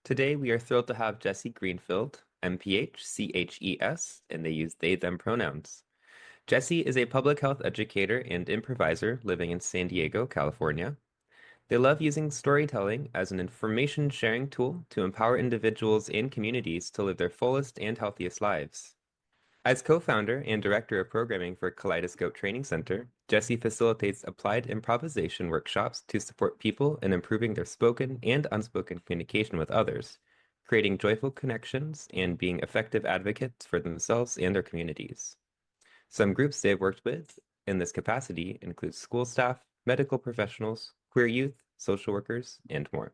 Today, we are thrilled to have Jesse Greenfield, MPH, CHES, and they use they, them pronouns. Jesse is a public health educator and improviser living in San Diego, California. They love using storytelling as an information sharing tool to empower individuals and communities to live their fullest and healthiest lives. As co-founder and director of programming for Kaleidoscope Training Center, Jesse facilitates applied improvisation workshops to support people in improving their spoken and unspoken communication with others, creating joyful connections and being effective advocates for themselves and their communities. Some groups they've worked with in this capacity include school staff, medical professionals, queer youth, social workers, and more.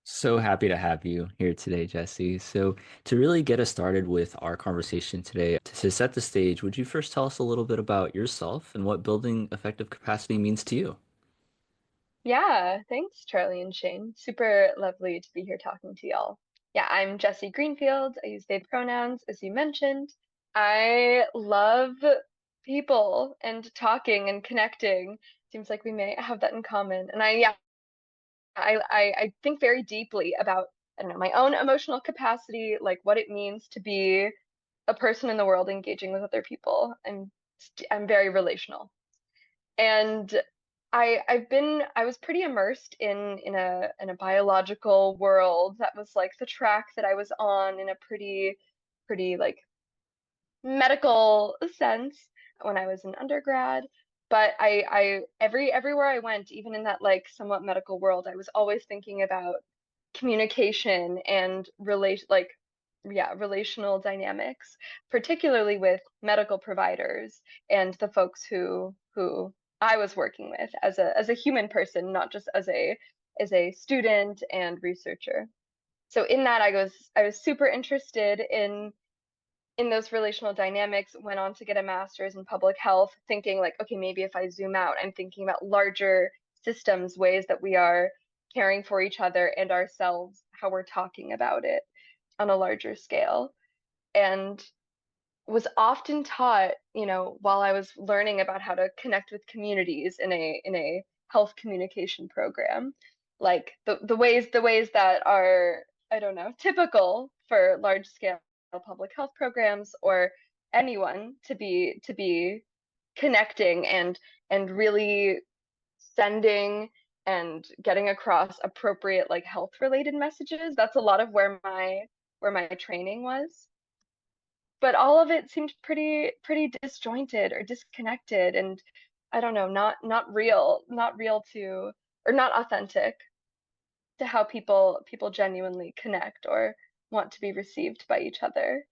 So happy to have you here today, Jesse. So, to really get us started with our conversation today, to set the stage, would you first tell us a little bit about yourself and what building effective capacity means to you? Yeah, thanks, Charlie and Shane. Super lovely to be here talking to y'all. Yeah, I'm Jesse Greenfield. I use they pronouns, as you mentioned. I love people and talking and connecting. Seems like we may have that in common. And I think very deeply about, I don't know, my own emotional capacity, like what it means to be a person in the world engaging with other people. I'm very relational. And I was pretty immersed in a biological world that was like the track that I was on in a pretty like medical sense when I was in undergrad. But everywhere I went, even in that like somewhat medical world, I was always thinking about communication and relational dynamics, particularly with medical providers and the folks who I was working with as a human person, not just as a student and researcher. So in that I was super interested in those relational dynamics, went on to get a master's in public health, thinking like, okay, maybe if I zoom out, I'm thinking about larger systems, ways that we are caring for each other and ourselves, how we're talking about it on a larger scale. And was often taught, while I was learning about how to connect with communities in a health communication program, like the ways that are, I don't know, typical for large scale public health programs or anyone to be connecting and really sending and getting across appropriate like health related messages. That's a lot of where my training was, but all of it seemed pretty disjointed or disconnected, and I don't know, not real to, or not authentic to how people genuinely connect or want to be received by each other.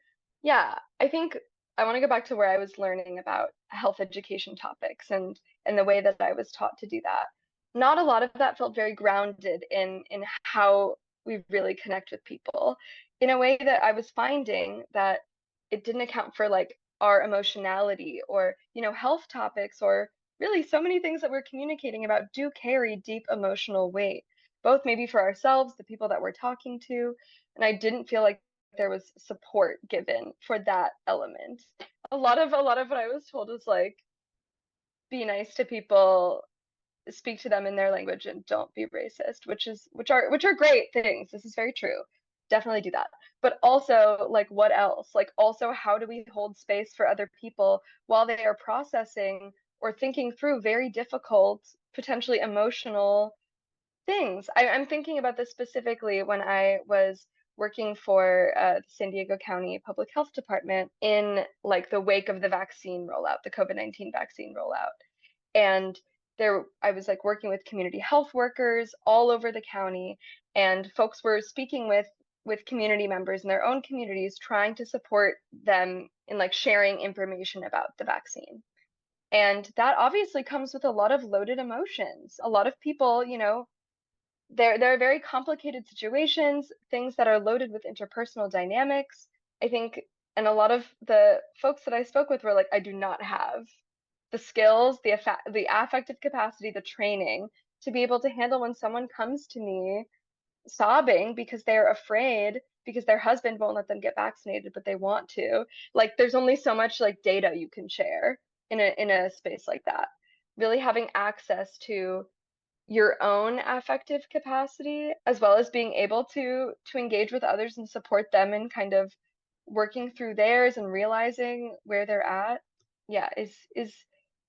Yeah, I think I want to go back to where I was learning about health education topics and the way that I was taught to do that. Not a lot of that felt very grounded in how we really connect with people, in a way that I was finding that it didn't account for like our emotionality or, health topics, or really so many things that we're communicating about do carry deep emotional weight, both maybe for ourselves, the people that we're talking to. And I didn't feel like there was support given for that element. A lot of what I was told was like, be nice to people, speak to them in their language, and don't be racist, which are great things. This is very true. Definitely do that. But also, like, what else? Like, also, how do we hold space for other people while they are processing or thinking through very difficult, potentially emotional things? I'm thinking about this specifically when I was working for the San Diego County Public Health Department in like the wake of the vaccine rollout, the COVID-19 vaccine rollout. And there I was like working with community health workers all over the county, and folks were speaking with community members in their own communities, trying to support them in like sharing information about the vaccine. And that obviously comes with a lot of loaded emotions. A lot of people, there are very complicated situations, things that are loaded with interpersonal dynamics, I think. And a lot of the folks that I spoke with were like, I do not have the skills, the affective capacity, the training to be able to handle when someone comes to me sobbing because they're afraid because their husband won't let them get vaccinated, but they want to. Like, there's only so much like data you can share in a space like that. Really having access to your own affective capacity, as well as being able to engage with others and support them in kind of working through theirs and realizing where they're at, yeah, is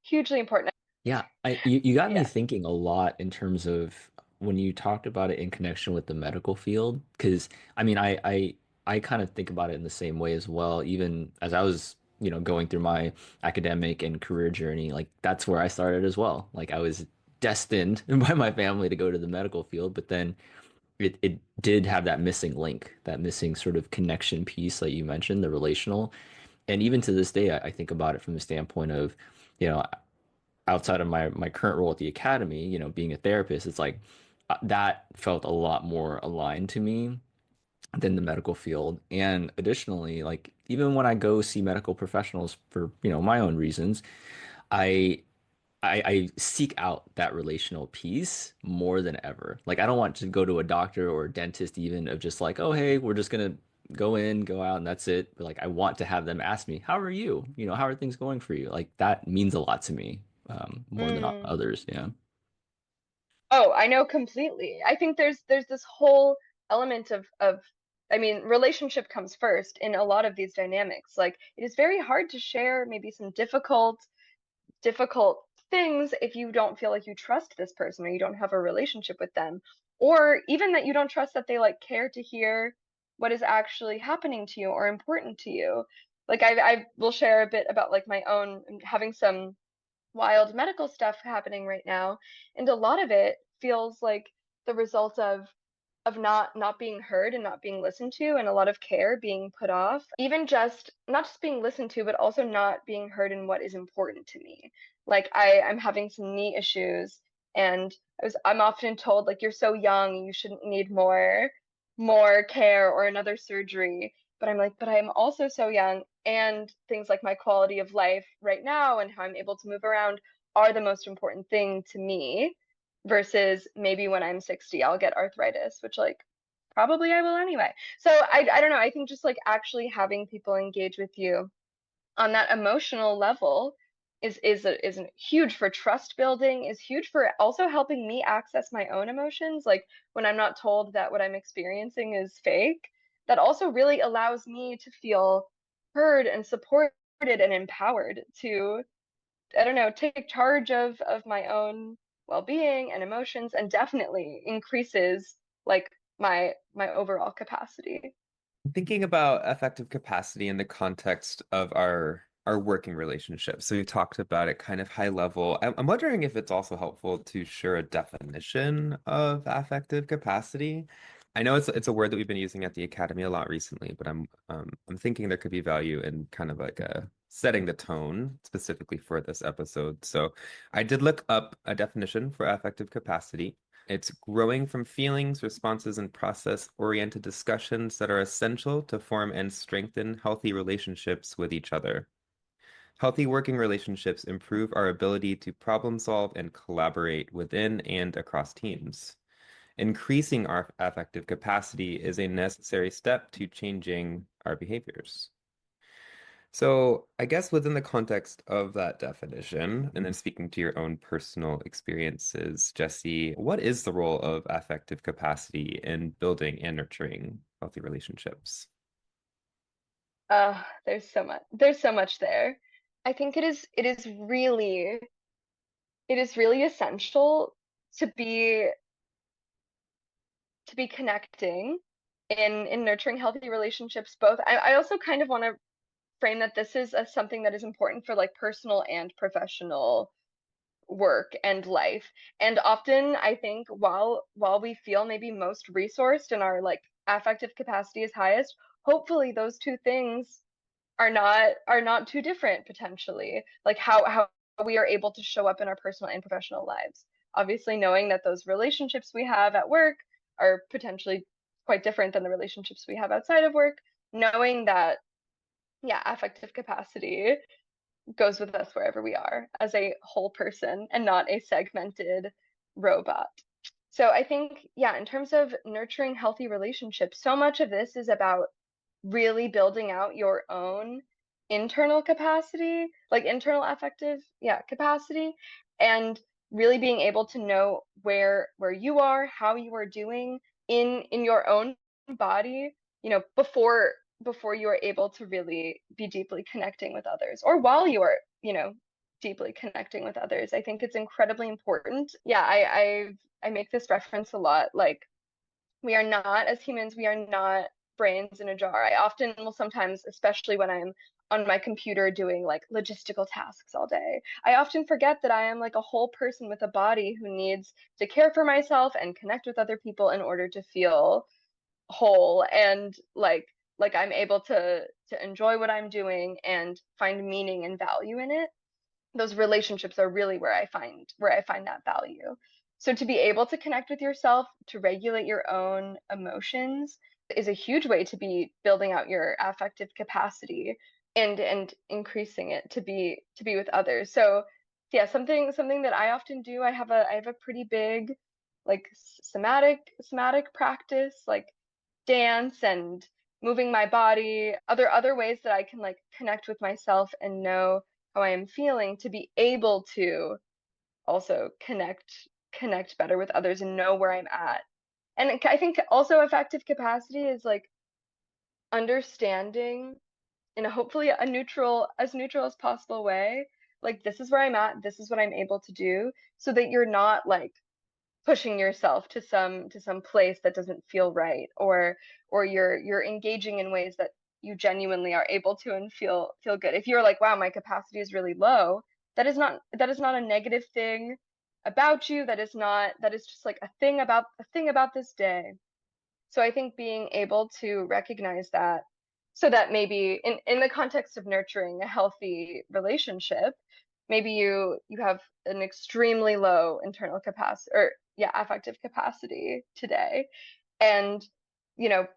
hugely important. Yeah, you got me Yeah. thinking a lot in terms of when you talked about it in connection with the medical field, because I mean, I kind of think about it in the same way as well. Even as I was, going through my academic and career journey, like that's where I started as well. Like I was destined by my family to go to the medical field, but then it did have that missing link, that missing sort of connection piece that you mentioned, the relational. And even to this day, I think about it from the standpoint of, you know, outside of my current role at the academy, being a therapist, it's like that felt a lot more aligned to me than the medical field. And additionally, like even when I go see medical professionals for, my own reasons, I I seek out that relational piece more than ever. Like I don't want to go to a doctor or a dentist even of just like, oh hey, we're just gonna go in, go out, and that's it. But like I want to have them ask me, how are you? How are things going for you? Like that means a lot to me, more than Mm. others. Yeah. Oh, I know completely. I think there's this whole element of I mean, relationship comes first in a lot of these dynamics. Like it is very hard to share maybe some difficult things if you don't feel like you trust this person or you don't have a relationship with them, or even that you don't trust that they like care to hear what is actually happening to you or important to you. Like I will share a bit about like my own having some wild medical stuff happening right now, and a lot of it feels like the result of not being heard and not being listened to, and a lot of care being put off, even just not just being listened to but also not being heard in what is important to me. Like I'm having some knee issues, and I'm often told like, you're so young, you shouldn't need more care or another surgery. But I'm like, but I'm also so young, and things like my quality of life right now and how I'm able to move around are the most important thing to me, versus maybe when I'm 60 I'll get arthritis, which like probably I will anyway. So I don't know, I think just like actually having people engage with you on that emotional level is huge for trust building, is huge for also helping me access my own emotions. Like when I'm not told that what I'm experiencing is fake, that also really allows me to feel heard and supported and empowered to, I don't know, take charge of my own well-being and emotions, and definitely increases like my overall capacity. Thinking about affective capacity in the context of our working relationship. So you talked about it kind of high level. I'm wondering if it's also helpful to share a definition of affective capacity. I know it's a word that we've been using at the academy a lot recently, but I'm thinking there could be value in kind of like a setting the tone specifically for this episode. So I did look up a definition for affective capacity. It's growing from feelings, responses, and process-oriented discussions that are essential to form and strengthen healthy relationships with each other. Healthy working relationships improve our ability to problem solve and collaborate within and across teams. Increasing our affective capacity is a necessary step to changing our behaviors. So, I guess within the context of that definition, and then speaking to your own personal experiences, Jesse, what is the role of affective capacity in building and nurturing healthy relationships? There's so much there. I think it is really essential to be connecting in nurturing healthy relationships both. I also kind of want to frame that this is something that is important for like personal and professional work and life. And often I think while we feel maybe most resourced and our like affective capacity is highest, hopefully those two things are not too different potentially. Like how we are able to show up in our personal and professional lives. Obviously, knowing that those relationships we have at work are potentially quite different than the relationships we have outside of work. Knowing that, yeah, affective capacity goes with us wherever we are as a whole person and not a segmented robot. So I think, yeah, in terms of nurturing healthy relationships, so much of this is about really building out your own internal capacity, like internal affective, yeah, capacity, and really being able to know where you are, how you are doing in your own body, before you are able to really be deeply connecting with others, or while you are, deeply connecting with others. I think it's incredibly important. Yeah, I make this reference a lot. Like, we are not, as humans, we are not brains in a jar. I often will sometimes, especially when I'm on my computer doing like logistical tasks all day, I often forget that I am like a whole person with a body who needs to care for myself and connect with other people in order to feel whole, and like I'm able to enjoy what I'm doing and find meaning and value in it. Those relationships are really where I find that value. So to be able to connect with yourself, to regulate your own emotions, is a huge way to be building out your affective capacity and increasing it to be with others. So yeah, something that I often do, I have a pretty big like somatic practice, like dance and moving my body, other ways that I can like connect with myself and know how I am feeling, to be able to also connect better with others and know where I'm at. And I think also affective capacity is like understanding in a hopefully a neutral as possible way, like this is where I'm at, this is what I'm able to do, so that you're not like pushing yourself to some place that doesn't feel right, or you're engaging in ways that you genuinely are able to and feel good. If you're like, wow, my capacity is really low, that is not a negative thing about you. That is just like a thing about this day. So I think being able to recognize that, so that maybe in the context of nurturing a healthy relationship, maybe you have an extremely low internal capacity, or yeah, affective capacity today. And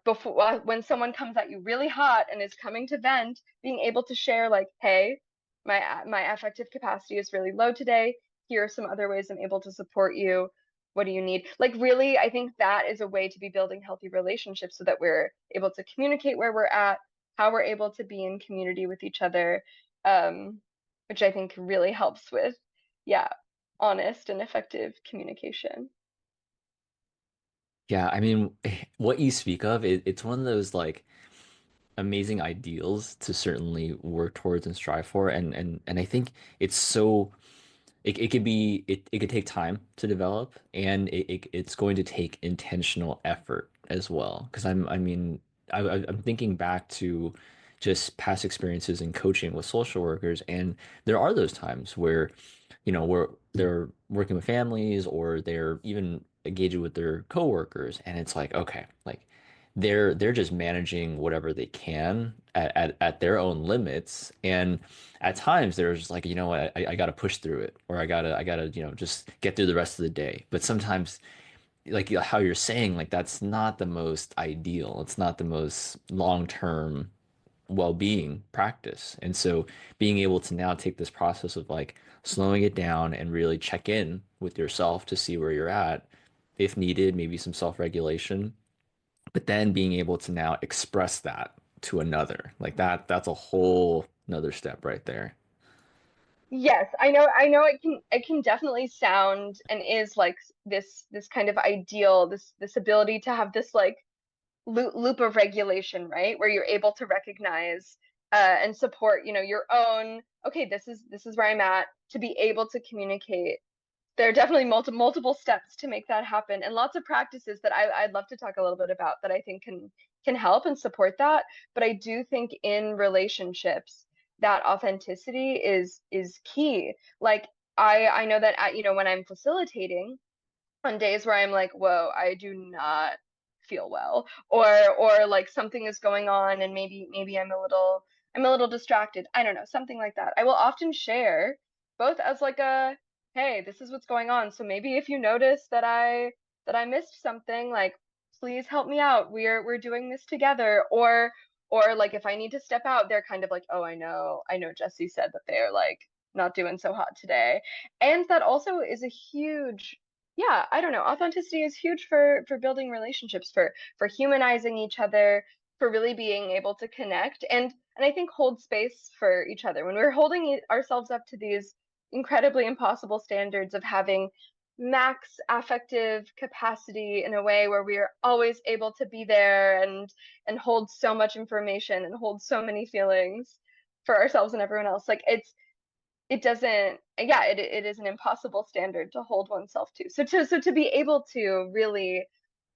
before, when someone comes at you really hot and is coming to vent, being able to share like, hey, my affective capacity is really low today. Here are some other ways I'm able to support you. What do you need? Like, really, I think that is a way to be building healthy relationships, so that we're able to communicate where we're at, how we're able to be in community with each other, um, which I think really helps with, yeah, honest and effective communication. Yeah, I mean, what you speak of, it's one of those like amazing ideals to certainly work towards and strive for. And I think it's so it could be it could take time to develop, and it's going to take intentional effort as well. Because I'm thinking back to just past experiences in coaching with social workers, and there are those times where where they're working with families, or they're even engaging with their coworkers, and it's like, okay, like they're just managing whatever they can at their own limits. And at times there's like, you know what, I got to push through it, or I gotta just get through the rest of the day. But sometimes, like how you're saying, like that's not the most ideal, it's not the most long-term well-being practice. And so being able to now take this process of like slowing it down and really check in with yourself to see where you're at, if needed, maybe some self-regulation, but then being able to now express that to another, like that's a whole another step right there. Yes, I know it can definitely sound and is like this kind of ideal, this ability to have this like loop of regulation, right? Where you're able to recognize and support, your own, okay, this is where I'm at, to be able to communicate. There are definitely multiple steps to make that happen, and lots of practices that I'd love to talk a little bit about that I think can help and support that. But I do think in relationships, that authenticity is key. Like, I know that when I'm facilitating, on days where I'm like, whoa, I do not feel well, or like something is going on, and maybe I'm a little distracted. I don't know, something like that. I will often share both as like a, hey, this is what's going on. So maybe if you notice that I missed something, like please help me out. We're doing this together. Or like if I need to step out, they're kind of like, oh, I know Jesse said that they're like not doing so hot today. And that also is a huge, yeah, I don't know, authenticity is huge for building relationships, for humanizing each other, for really being able to connect, and I think hold space for each other when we're holding ourselves up to incredibly impossible standards of having max affective capacity in a way where we are always able to be there and hold so much information and hold so many feelings for ourselves and everyone else. Like it doesn't, yeah, it is an impossible standard to hold oneself to. So to be able to really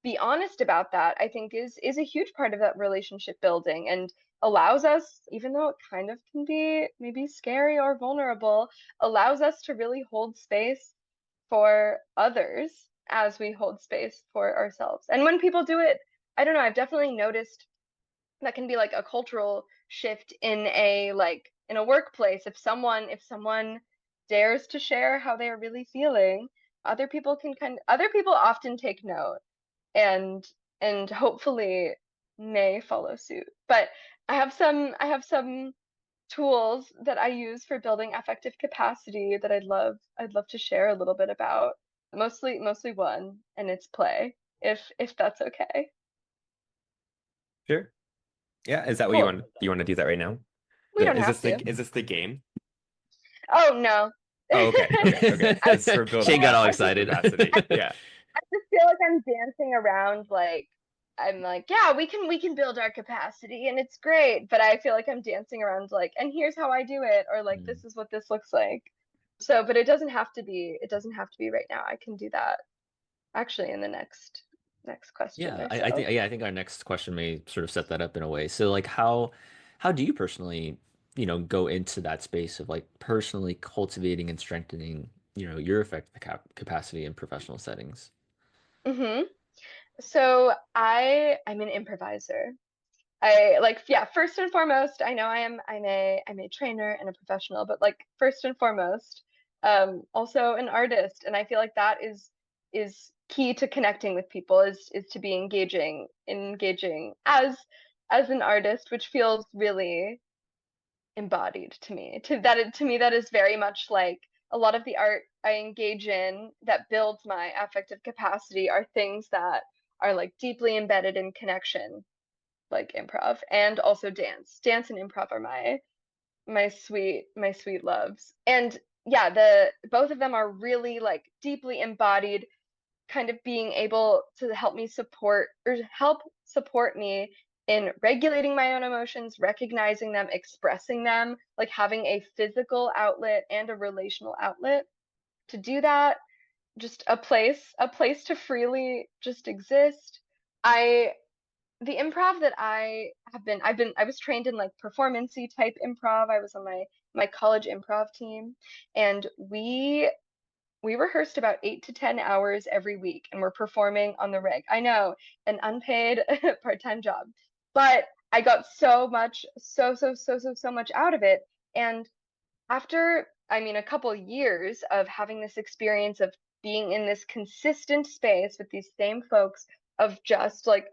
be honest about that, I think is a huge part of that relationship building, and allows us, even though it kind of can be maybe scary or vulnerable, allows us to really hold space for others as we hold space for ourselves. And when people do it, I don't know, I've definitely noticed that can be like a cultural shift in a workplace. If someone dares to share how they are really feeling, other people often take note and hopefully may follow suit. But I have some tools that I use for building affective capacity that I'd love to share a little bit about. Mostly one, and it's play, if that's okay. Sure. Yeah, is that what you Cool. want? Do you want to do that right now? We don't have to. Is this the game? Oh no. Oh, okay. I, It's for Shane building got all affective excited. capacity. Yeah. I just feel like I'm dancing around, like I'm like, yeah, we can build our capacity and it's great, but I feel like I'm dancing around like, and here's how I do it, or like Mm. this is what this looks like. So, but it doesn't have to be right now. I can do that actually in the next question Yeah, or I so. think I think our next question may sort of set that up in a way. So like how do you personally, go into that space of like personally cultivating and strengthening, your effective capacity in professional settings? hmm So I'm an improviser. I like, yeah, first and foremost, I know I'm a trainer and a professional, but like first and foremost, also an artist. And I feel like that is key to connecting with people, is to be engaging as an artist, which feels really embodied to me. To me that is very much like a lot of the art I engage in that builds my affective capacity are things that are like deeply embedded in connection, like improv and also dance. Dance and improv are my sweet loves. And yeah, the both of them are really like deeply embodied, kind of being able to help support me in regulating my own emotions, recognizing them, expressing them, like having a physical outlet and a relational outlet to do that, just a place to freely just exist. I the improv that I was trained in like performancey type improv. I was on my college improv team, and we rehearsed about 8 to 10 hours every week, and we're performing on the rig. I know, an unpaid part-time job, but I got so much, so much out of it. And after, I mean, a couple years of having this experience of being in this consistent space with these same folks, of just like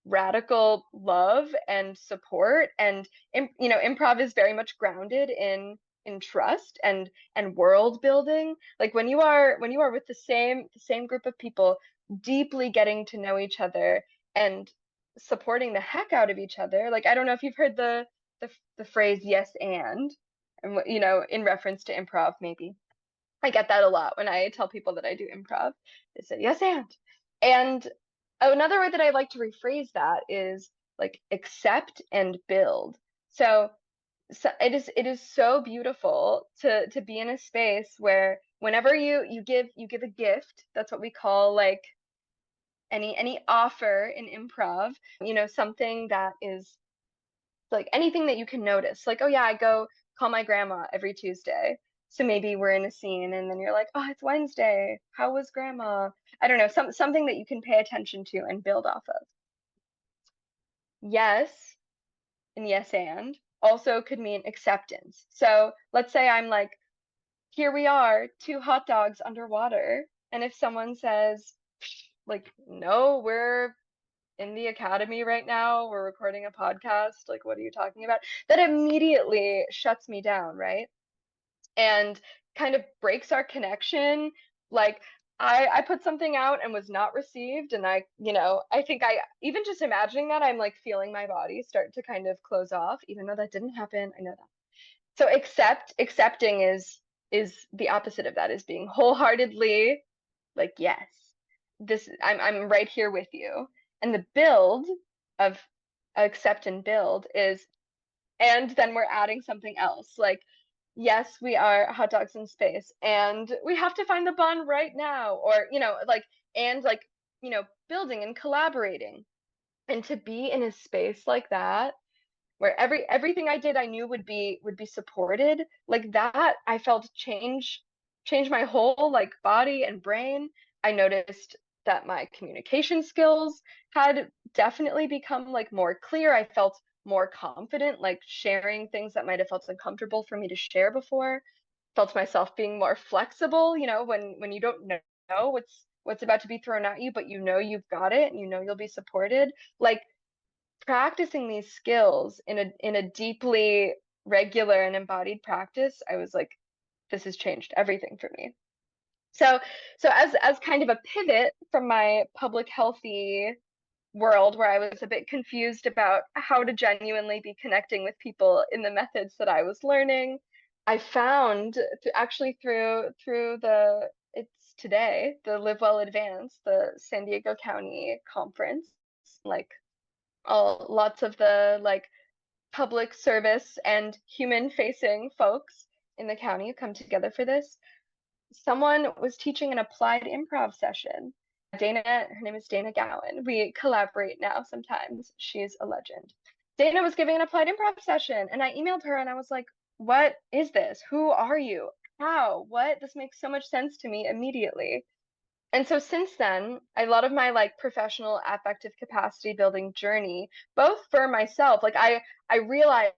radical love and support, and improv is very much grounded in trust and world building. Like when you are with the same group of people, deeply getting to know each other and supporting the heck out of each other. Like I don't know if you've heard the phrase yes and in reference to improv, maybe. I get that a lot when I tell people that I do improv. They say yes and another way that I like to rephrase that is like accept and build. So it is so beautiful to be in a space where whenever you give a gift, that's what we call like any offer in improv, something that is like anything that you can notice. Like, oh yeah, I go call my grandma every Tuesday. So maybe we're in a scene and then you're like, oh, it's Wednesday. How was grandma? I don't know, something that you can pay attention to and build off of. Yes, and yes and also could mean acceptance. So let's say I'm like, here we are, two hot dogs underwater. And if someone says, like, no, we're in the academy right now, we're recording a podcast, like, what are you talking about? That immediately shuts me down, right? And kind of breaks our connection. Like, I put something out and was not received, and I think I even just imagining that, I'm like feeling my body start to kind of close off, even though that didn't happen. I know that. So accepting is the opposite of that, is being wholeheartedly like, yes, I'm right here with you. And the build of accept and build is, and then we're adding something else. Like, yes, we are hot dogs in space, and we have to find the bond right now, or, like, and like, building and collaborating. And to be in a space like that, where everything I did I knew would be supported, like that, I felt change my whole like body and brain. I noticed that my communication skills had definitely become like more clear. I felt more confident, like sharing things that might have felt uncomfortable for me to share before. Felt myself being more flexible, when you don't know what's about to be thrown at you, but you've got it and you'll be supported. Like, practicing these skills in a deeply regular and embodied practice, I was like, this has changed everything for me. So as kind of a pivot from my public healthy world, where I was a bit confused about how to genuinely be connecting with people in the methods that I was learning, I found actually through it's today, the Live Well Advance, the San Diego County conference, like lots of the like public service and human facing folks in the county come together for this. Someone was teaching an applied improv session. Dana, her name is Dana Gowan. We collaborate now sometimes. She's a legend. Dana was giving an applied improv session, and I emailed her and I was like, what is this? Who are you? How? What? This makes so much sense to me immediately. And so since then, a lot of my like professional affective capacity building journey, both for myself, like I realized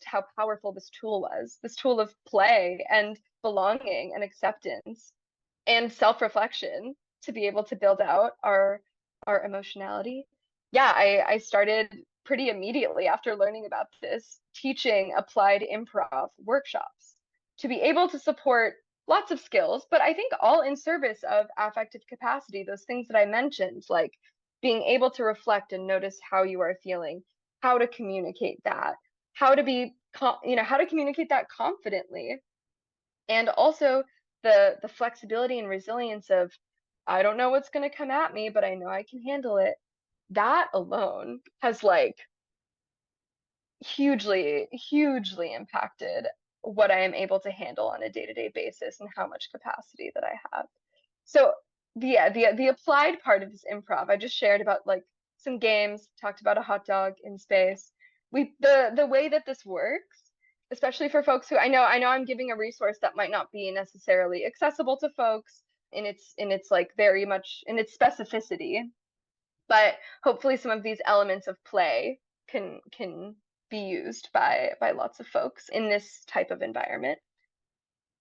how powerful this tool was, this tool of play and belonging and acceptance and self-reflection, to be able to build out our emotionality. Yeah, I started pretty immediately after learning about this, teaching applied improv workshops to be able to support lots of skills, but I think all in service of affective capacity, those things that I mentioned, like being able to reflect and notice how you are feeling, how to communicate that, how to be, how to communicate that confidently. And also the flexibility and resilience of, I don't know what's going to come at me, but I know I can handle it. That alone has like hugely impacted what I am able to handle on a day-to-day basis and how much capacity that I have. So the applied part of this improv, I just shared about like some games, talked about a hot dog in space. The way that this works, especially for folks who I know I'm giving a resource that might not be necessarily accessible to folks in its like very much in its specificity, but hopefully some of these elements of play can be used by lots of folks in this type of environment.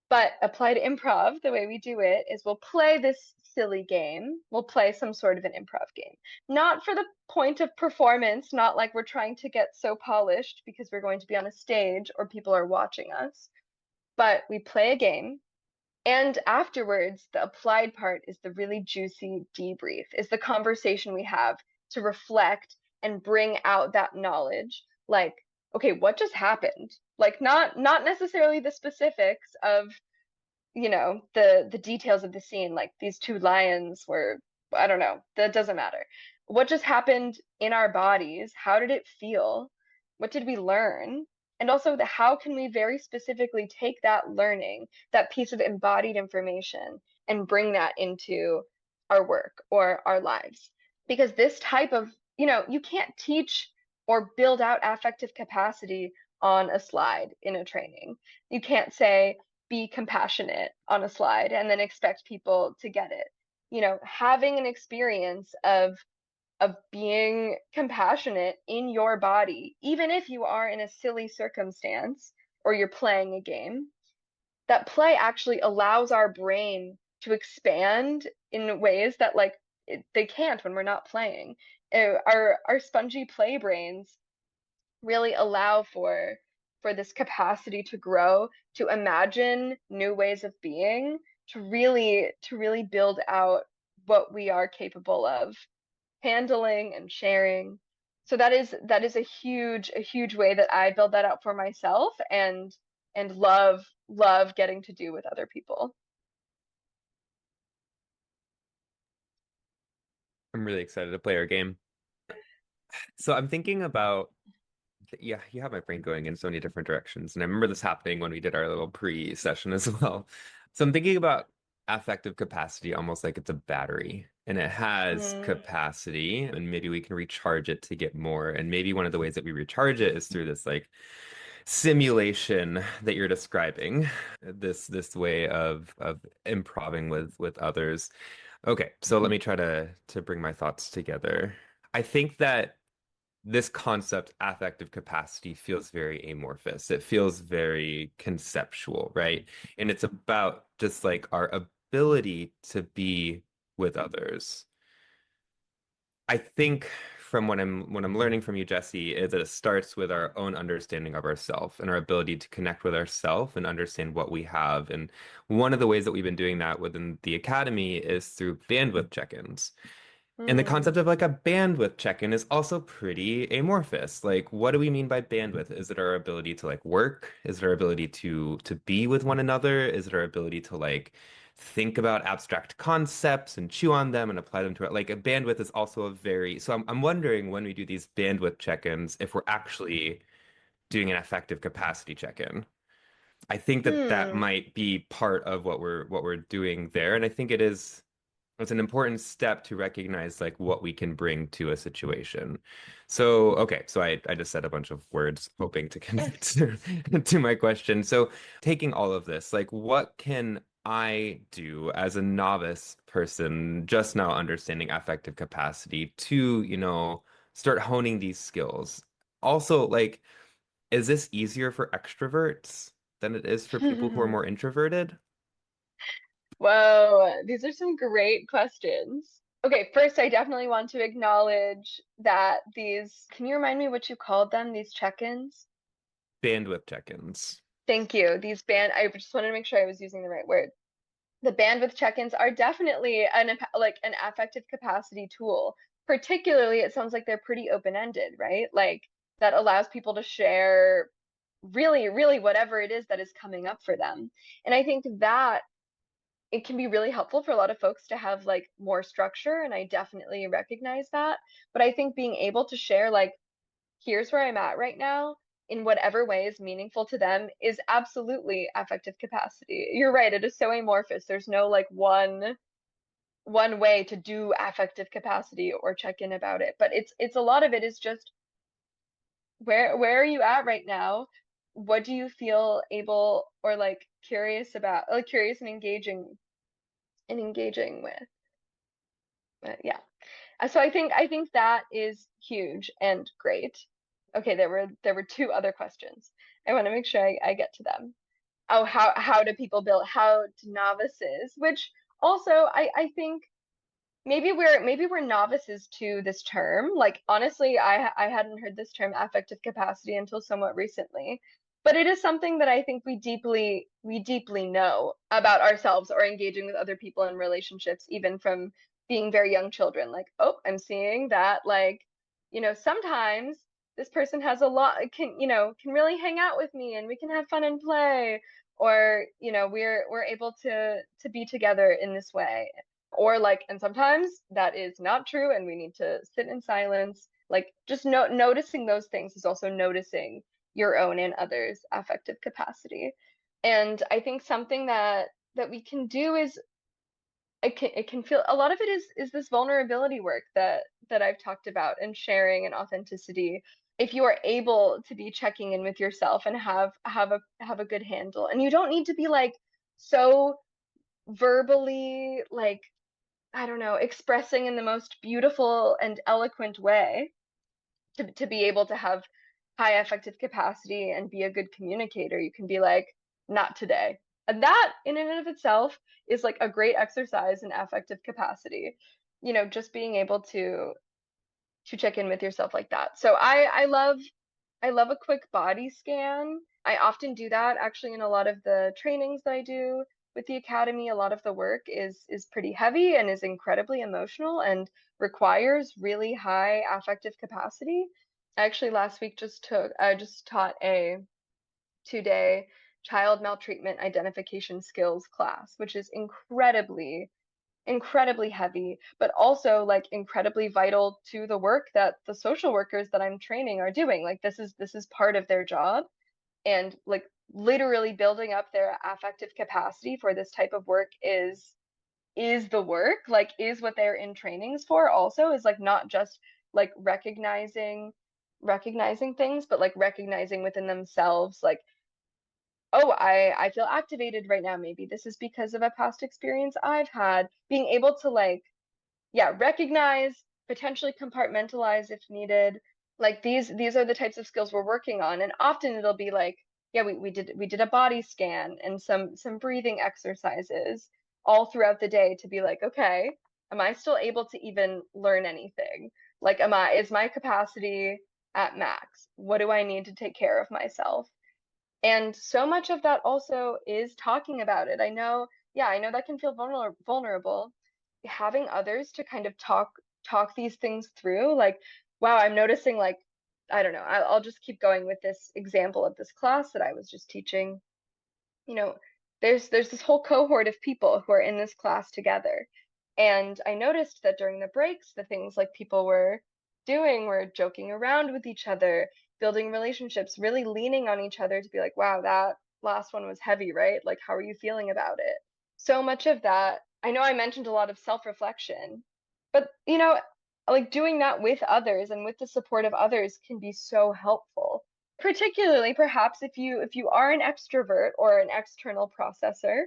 But applied improv, the way we do it is we'll play this silly game. We'll play some sort of an improv game. Not for the point of performance, not like we're trying to get so polished because we're going to be on a stage or people are watching us. But we play a game. And afterwards, the applied part is the really juicy debrief, is the conversation we have to reflect and bring out that knowledge. Like, okay, what just happened? Like, not necessarily the specifics of, the details of the scene, like these two lions were, I don't know, that doesn't matter. What just happened in our bodies? How did it feel? What did we learn? And also how can we very specifically take that learning, that piece of embodied information, and bring that into our work or our lives? Because this type of, you can't teach or build out affective capacity on a slide in a training. You can't say, be compassionate on a slide and then expect people to get it. Having an experience of being compassionate in your body, even if you are in a silly circumstance or you're playing a game, that play actually allows our brain to expand in ways that like they can't when we're not playing. Our spongy play brains really allow for this capacity to grow, to imagine new ways of being, to really build out what we are capable of handling and sharing. So that is a huge way that I build that out for myself and love love getting to do with other people. I'm really excited to play our game. So I'm thinking about, yeah, you have my brain going in so many different directions. And I remember this happening when we did our little pre-session as well. So I'm thinking about affective capacity almost like it's a battery and it has Mm. capacity and maybe we can recharge it to get more. And maybe one of the ways that we recharge it is through this like simulation that you're describing, this way of improving with others. Okay, so let me try to bring my thoughts together. I think that this concept, affective capacity, feels very amorphous. It feels very conceptual, right? And it's about just like our ability to be with others. I think from what I'm learning from you, Jesse, is that it starts with our own understanding of ourself and our ability to connect with ourself and understand what we have. And one of the ways that we've been doing that within the academy is through bandwidth check-ins. And the Mm. concept of like a bandwidth check-in is also pretty amorphous. Like, what do we mean by bandwidth? Is it our ability to like work? Is it our ability to be with one another? Is it our ability to like think about abstract concepts and chew on them and apply them to it? Like a bandwidth is also a very, so I'm wondering when we do these bandwidth check-ins, if we're actually doing an effective capacity check-in. I think that that Hmm. might be part of what we're doing there. And I think it's an important step to recognize like what we can bring to a situation. So, okay, so I just said a bunch of words hoping to connect to my question. So, taking all of this, like what can I do as a novice person just now understanding affective capacity to, start honing these skills? Also, like, is this easier for extroverts than it is for people who are more introverted? Whoa, these are some great questions. Okay, first, I definitely want to acknowledge that can you remind me what you called them, these check-ins? Bandwidth check-ins. Thank you. I just wanted to make sure I was using the right word. The bandwidth check-ins are definitely an affective capacity tool. Particularly, it sounds like they're pretty open-ended, right? Like that allows people to share really, really whatever it is that is coming up for them. And I think that it can be really helpful for a lot of folks to have like more structure, and I definitely recognize that. But I think being able to share like, here's where I'm at right now in whatever way is meaningful to them is absolutely affective capacity. You're right, it is so amorphous. There's no like one way to do affective capacity or check in about it. But it's a lot of it is just where are you at right now? What do you feel able or like curious about, like curious and engaging with? Yeah. So I think that is huge and great. Okay, there were two other questions. I want to make sure I get to them. Oh, how do people build how to novices? Which also I think maybe we're novices to this term. Like honestly, I hadn't heard this term affective capacity until somewhat recently. But it is something that I think we deeply know about ourselves or engaging with other people in relationships, even from being very young children. Like, oh, I'm seeing that like, sometimes this person has a lot can really hang out with me and we can have fun and play, or we're able to be together in this way, or like, and sometimes that is not true and we need to sit in silence. Like just noticing those things is also noticing your own and others' affective capacity. And I think something that we can do is it can feel a lot of it is this vulnerability work that I've talked about, and sharing and authenticity. If you are able to be checking in with yourself and have a good handle, and you don't need to be like so verbally like, I don't know, expressing in the most beautiful and eloquent way to be able to have high affective capacity and be a good communicator. You can be like, not today. And that in and of itself is like a great exercise in affective capacity. Just being able to check in with yourself like that. So I love a quick body scan. I often do that actually in a lot of the trainings that I do with the academy. A lot of the work is pretty heavy and is incredibly emotional and requires really high affective capacity. I actually last week I just taught a 2-day child maltreatment identification skills class, which is incredibly heavy, but also like incredibly vital to the work that the social workers that I'm training are doing. Like this is part of their job, and like literally building up their affective capacity for this type of work is the work, like is what they're in trainings for. Also is like not just like recognizing things, but like recognizing within themselves, like, oh, I feel activated right now. Maybe this is because of a past experience I've had. Being able to like, yeah, recognize, potentially compartmentalize if needed. Like these are the types of skills we're working on. And often it'll be like, yeah, we did a body scan and some breathing exercises all throughout the day to be like, okay, am I still able to even learn anything? Like, is my capacity at max? What do I need to take care of myself? And so much of that also is talking about it. I know, yeah, I know that can feel vulnerable. Having others to kind of talk these things through, like, wow, I'm noticing, like, I don't know, I'll just keep going with this example of this class that I was just teaching. You know, there's this whole cohort of people who are in this class together. And I noticed that during the breaks, the things like people were doing were joking around with each other, building relationships, really leaning on each other to be like, wow, that last one was heavy, right? Like, how are you feeling about it? So much of that, I know I mentioned a lot of self-reflection, but like doing that with others and with the support of others can be so helpful. Particularly perhaps if you are an extrovert or an external processor.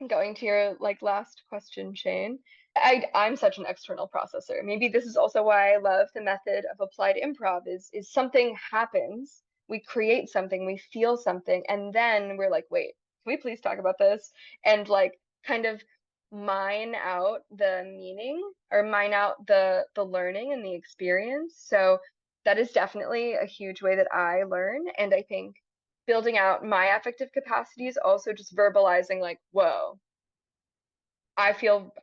Going to your like last question, Shane. I'm such an external processor. Maybe this is also why I love the method of applied improv is something happens, we create something, we feel something, and then we're like, wait, can we please talk about this? And like kind of mine out the meaning or mine out the learning and the experience. So that is definitely a huge way that I learn. And I think building out my affective capacities, also just verbalizing like, whoa, I feel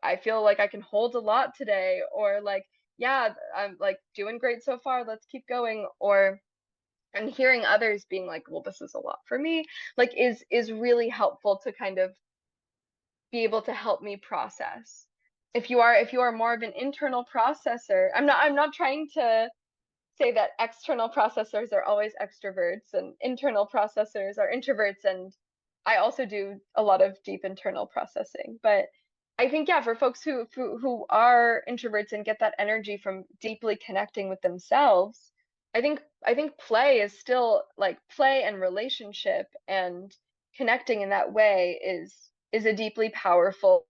like I can hold a lot today, or like, yeah, I'm like doing great so far, let's keep going. Or and hearing others being like, well, this is a lot for me, like is really helpful to kind of be able to help me process. If you are more of an internal processor, I'm not trying to say that external processors are always extroverts and internal processors are introverts, and I also do a lot of deep internal processing. But I think, yeah, for folks who are introverts and get that energy from deeply connecting with themselves, I think play is still like play and relationship and connecting in that way is a deeply powerful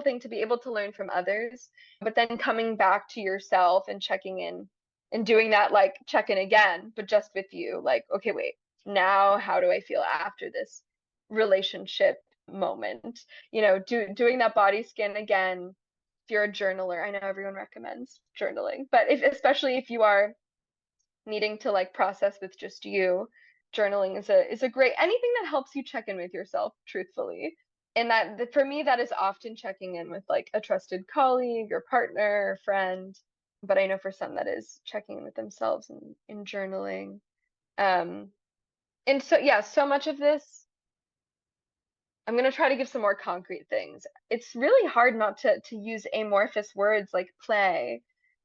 thing to be able to learn from others, but then coming back to yourself and checking in and doing that, like check in again, but just with you, like, okay, wait, now how do I feel after this relationship moment? Doing that body scan again. If you're a journaler, I know everyone recommends journaling, but especially if you are needing to like process with just you, journaling is a great anything that helps you check in with yourself truthfully. And that for me, that is often checking in with like a trusted colleague or partner or friend. But I know for some that is checking in with themselves in journaling. Um, and so yeah, so much of this, I'm gonna try to give some more concrete things. It's really hard not to use amorphous words like play,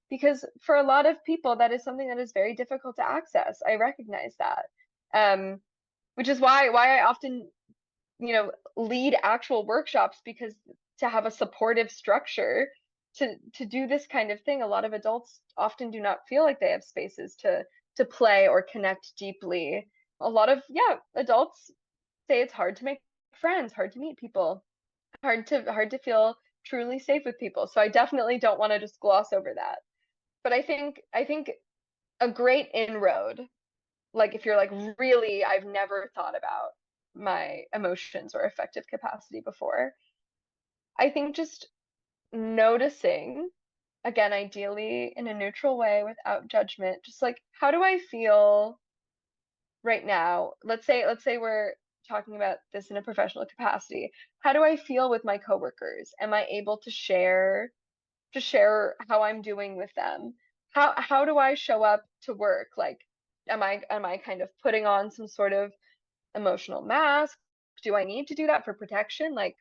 because for a lot of people that is something that is very difficult to access. I recognize that. Um, which is why I often lead actual workshops, because to have a supportive structure to do this kind of thing, a lot of adults often do not feel like they have spaces to play or connect deeply. A lot of, yeah, adults say it's hard to make friends, hard to meet people, hard to feel truly safe with people. So I definitely don't want to just gloss over that. But I think a great inroad, like if you're like, really, I've never thought about my emotions or affective capacity before. I think just noticing, again, ideally in a neutral way without judgment, just like, how do I feel right now? Let's say we're talking about this in a professional capacity. How do I feel with my coworkers? Am I able to share how I'm doing with them? How do I show up to work? Like, am I kind of putting on some sort of emotional mask? Do I need to do that for protection? Like,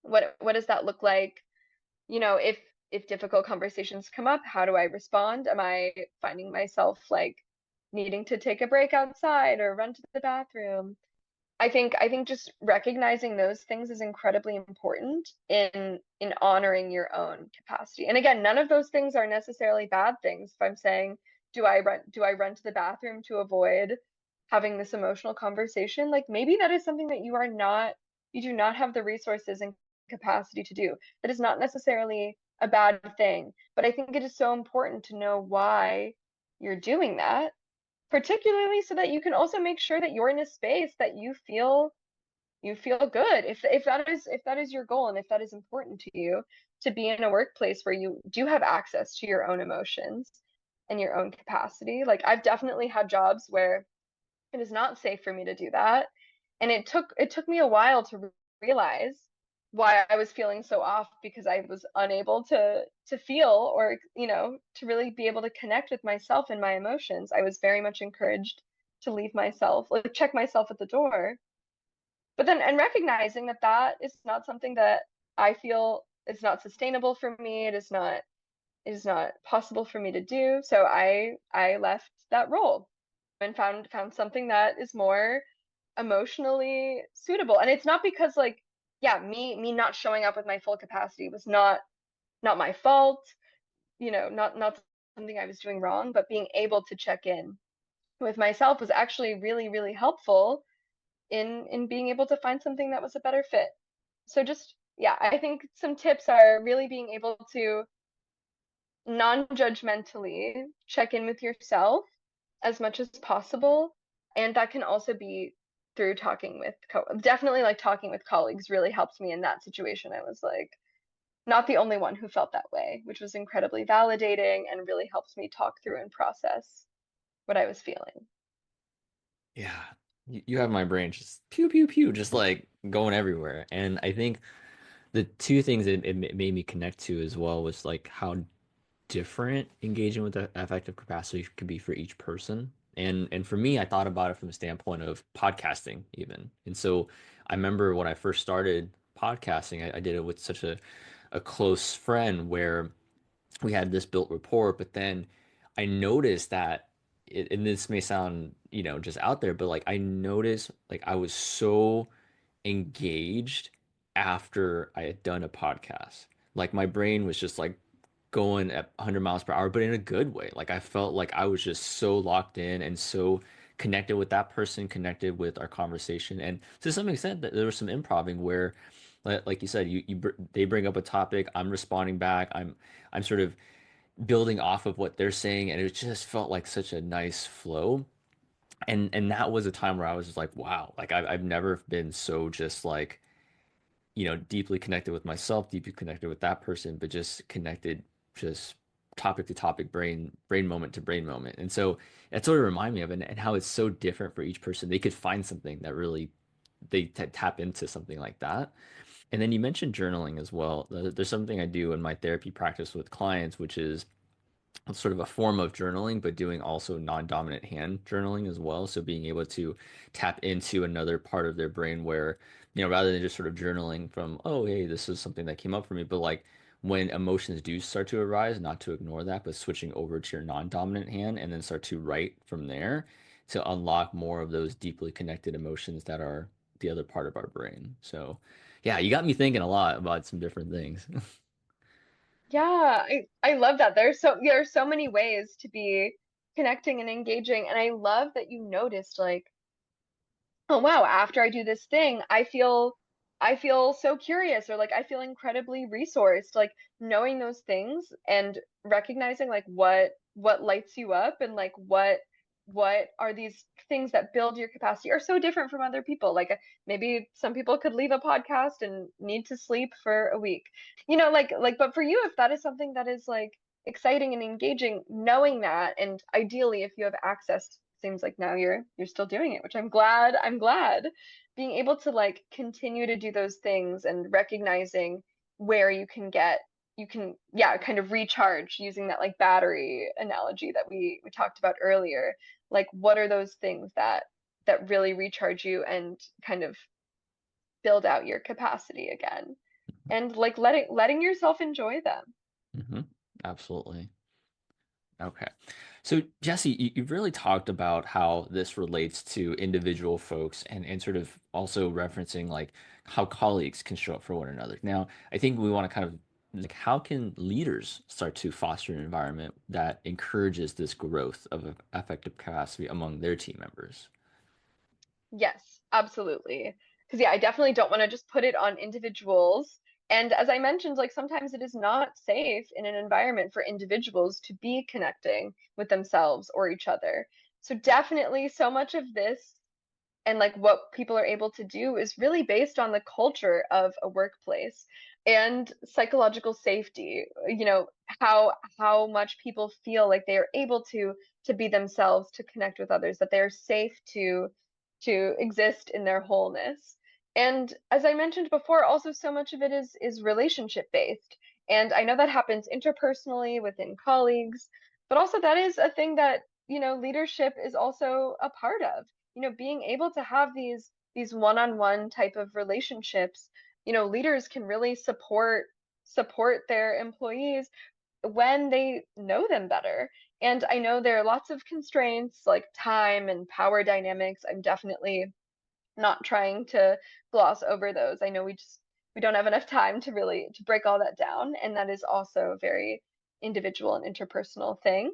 what does that look like? You know, if difficult conversations come up, how do I respond? Am I finding myself like needing to take a break outside or run to the bathroom? I think just recognizing those things is incredibly important in honoring your own capacity. And again, none of those things are necessarily bad things. If I'm saying, do I run to the bathroom to avoid having this emotional conversation? Like maybe that is something that you do not have the resources and capacity to do. That is not necessarily a bad thing, but I think it is so important to know why you're doing that, particularly so that you can also make sure that you're in a space that you feel good. If that is your goal and if that is important to you, to be in a workplace where you do have access to your own emotions and your own capacity. Like I've definitely had jobs where it is not safe for me to do that, and it took me a while to realize why I was feeling so off, because I was unable to feel, or to really be able to connect with myself and my emotions. I was very much encouraged to leave myself, like check myself at the door. But then, and recognizing that that is not something that I feel is not sustainable for me. It is not possible for me to do. So I left that role and found something that is more emotionally suitable. And it's not because, like, yeah, me not showing up with my full capacity was not my fault, not something I was doing wrong, but being able to check in with myself was actually really, really helpful in being able to find something that was a better fit. So just, yeah, I think some tips are really being able to non-judgmentally check in with yourself as much as possible. And that can also be through talking with definitely, like, talking with colleagues really helped me in that situation. I was like not the only one who felt that way, which was incredibly validating and really helps me talk through and process what I was feeling. Yeah, you have my brain just pew pew pew, just like going everywhere. And I think the two things that it made me connect to as well was like how different engaging with the affective capacity could be for each person. And for me, I thought about it from the standpoint of podcasting even. And so I remember when I first started podcasting, I did it with such a close friend where we had this built rapport, but then I noticed that and this may sound, just out there, but like I noticed like I was so engaged after I had done a podcast. Like my brain was just like going at 100 miles per hour, but in a good way. Like I felt like I was just so locked in and so connected with that person, connected with our conversation. And to some extent, there was some improving where, like you said, they bring up a topic, I'm responding back, I'm sort of building off of what they're saying, and it just felt like such a nice flow. And that was a time where I was just like, wow, like I've never been so just like deeply connected with myself, deeply connected with that person, but just connected, just topic to topic, brain moment to brain moment. And so that's what it reminded me of, and how it's so different for each person. They could find something that really they tap into something like that. And then you mentioned journaling as well. There's something I do in my therapy practice with clients, which is sort of a form of journaling, but doing also non-dominant hand journaling as well. So being able to tap into another part of their brain where, rather than just sort of journaling from, oh, hey, this is something that came up for me, but like when emotions do start to arise, not to ignore that, but switching over to your non-dominant hand and then start to write from there to unlock more of those deeply connected emotions that are the other part of our brain. So, yeah, you got me thinking a lot about some different things. Yeah, I love that. There are so many ways to be connecting and engaging, and I love that you noticed, like, oh wow, after I do this thing, I feel so curious, or like I feel incredibly resourced. Like knowing those things and recognizing like what lights you up, and like what are these things that build your capacity are so different from other people. Like maybe some people could leave a podcast and need to sleep for a week. But for you, if that is something that is like exciting and engaging, knowing that, and ideally if you have access, seems like now you're still doing it, which I'm glad being able to like continue to do those things and recognizing where you can, yeah, kind of recharge, using that like battery analogy that we talked about earlier. Like what are those things that that really recharge you and kind of build out your capacity again. And like letting yourself enjoy them. Mm-hmm. Absolutely. Okay. So Jesse, you've really talked about how this relates to individual folks and sort of also referencing like how colleagues can show up for one another. Now, I think we want to kind of like how can leaders start to foster an environment that encourages this growth of affective capacity among their team members? Yes, absolutely. Because yeah, I definitely don't want to just put it on individuals. And as I mentioned, like sometimes it is not safe in an environment for individuals to be connecting with themselves or each other. So definitely so much of this and like what people are able to do is really based on the culture of a workplace and psychological safety, how much people feel like they are able to be themselves, to connect with others, that they're safe to exist in their wholeness. And as I mentioned before, also so much of it is relationship based. And I know that happens interpersonally within colleagues, but also that is a thing that, leadership is also a part of, being able to have these one-on-one type of relationships. Leaders can really support their employees when they know them better. And I know there are lots of constraints like time and power dynamics. I'm definitely not trying to gloss over those. I know we don't have enough time to really to break all that down, and that is also a very individual and interpersonal thing.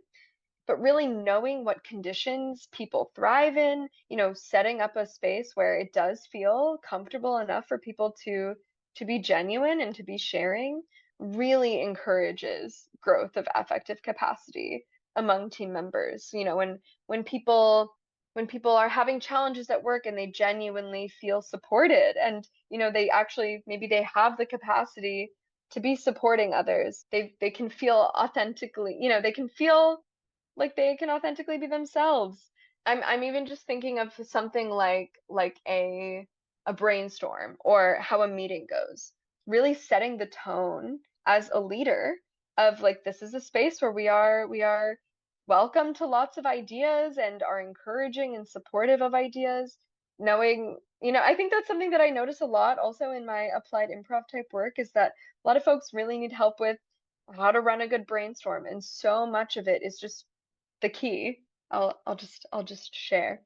But really knowing what conditions people thrive in, setting up a space where it does feel comfortable enough for people to be genuine and to be sharing really encourages growth of affective capacity among team members. When people are having challenges at work and they genuinely feel supported, and they actually maybe they have the capacity to be supporting others, they can feel authentically, they can feel like they can authentically be themselves. I'm even just thinking of something like a brainstorm or how a meeting goes. Really setting the tone as a leader of like, this is a space where we are welcome to lots of ideas and are encouraging and supportive of ideas. Knowing, I think that's something that I notice a lot also in my applied improv type work, is that a lot of folks really need help with how to run a good brainstorm, and so much of it is just the key. I'll just share.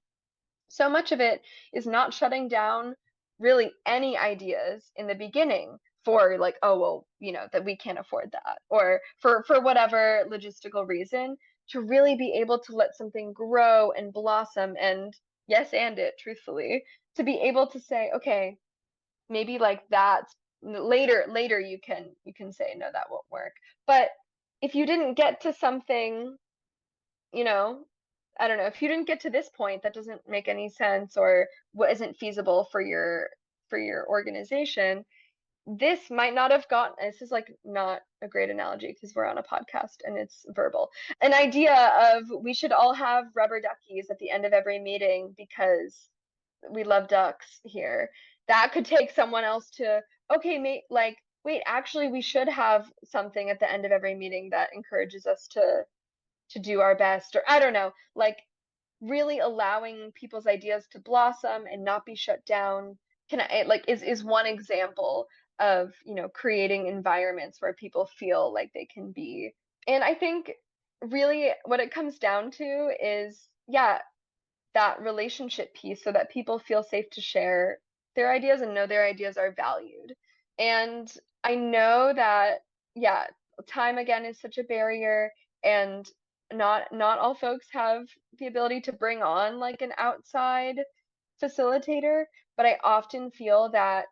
So much of it is not shutting down really any ideas in the beginning for like, oh well, that we can't afford that, or for whatever logistical reason, to really be able to let something grow and blossom and yes and it truthfully, to be able to say, okay, maybe like that later you can say no, that won't work. But if you didn't get to something, you know, I don't know, if you didn't get to this point, that doesn't make any sense, or what isn't feasible for your organization, this might not have gotten, this is like not a great analogy because we're on a podcast and it's verbal. An idea of we should all have rubber duckies at the end of every meeting because we love ducks here. That could take someone else to, okay, like, wait, actually we should have something at the end of every meeting that encourages us to do our best, or I don't know, like really allowing people's ideas to blossom and not be shut down is one example of creating environments where people feel like they can be. And I think really what it comes down to is, yeah, that relationship piece, so that people feel safe to share their ideas and know their ideas are valued. And I know that, yeah, time again is such a barrier, and not all folks have the ability to bring on like an outside facilitator, but I often feel that